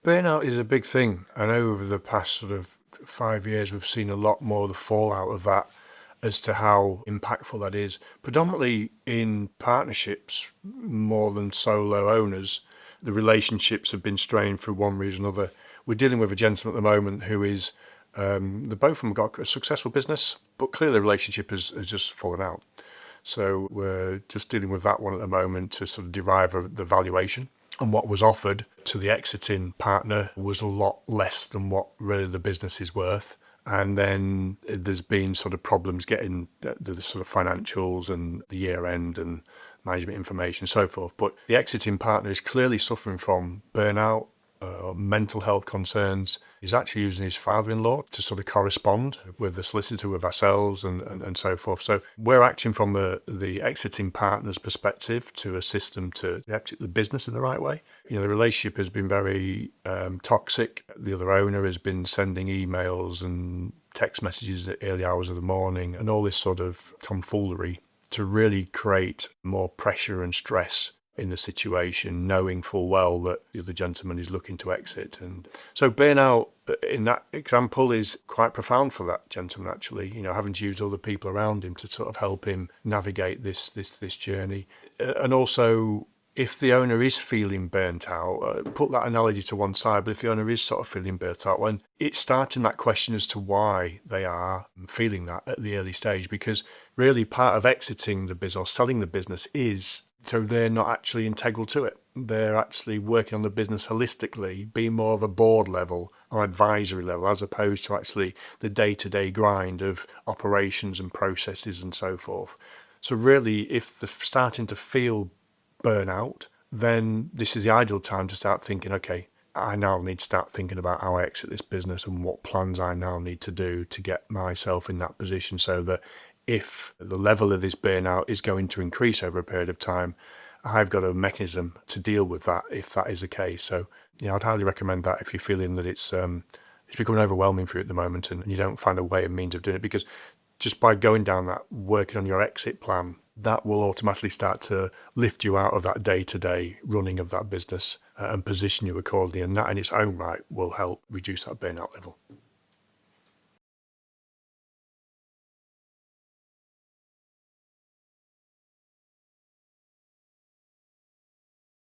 Burnout is a big thing. I know over the past sort of 5 years, we've seen a lot more of the fallout of that as to how impactful that is, predominantly in partnerships more than solo owners. The relationships have been strained for one reason or another. We're dealing with a gentleman at the moment who is, the both of them got a successful business, but clearly the relationship has just fallen out. So we're just dealing with that one at the moment to sort of derive the valuation. And what was offered to the exiting partner was a lot less than what really the business is worth. And then there's been sort of problems getting the sort of financials and the year end and management information and so forth. But the exiting partner is clearly suffering from burnout, mental health concerns. He's actually using his father-in-law to sort of correspond with the solicitor, with ourselves and so forth. So we're acting from the exiting partner's perspective to assist them to exit the business in the right way. You know, the relationship has been very toxic. The other owner has been sending emails and text messages at early hours of the morning and all this sort of tomfoolery to really create more pressure and stress in the situation, knowing full well that the other gentleman is looking to exit. And so burnout in that example is quite profound for that gentleman, actually, you know, having to use other people around him to sort of help him navigate this journey. And also, if the owner is feeling burnt out, put that analogy to one side, but if the owner is sort of feeling burnt out, when it's starting that question as to why they are feeling that at the early stage, because really part of exiting the business or selling the business is so they're not actually integral to it. They're actually working on the business holistically, being more of a board level or advisory level, as opposed to actually the day-to-day grind of operations and processes and so forth. So really, if they're starting to feel burnout, then this is the ideal time to start thinking, okay, I now need to start thinking about how I exit this business and what plans I now need to do to get myself in that position so that if the level of this burnout is going to increase over a period of time, I've got a mechanism to deal with that if that is the case. So, I'd highly recommend that if you're feeling that it's becoming overwhelming for you at the moment and you don't find a way and means of doing it, because just by going down that, working on your exit plan, that will automatically start to lift you out of that day-to-day running of that business and position you accordingly. And that in its own right will help reduce that burnout level.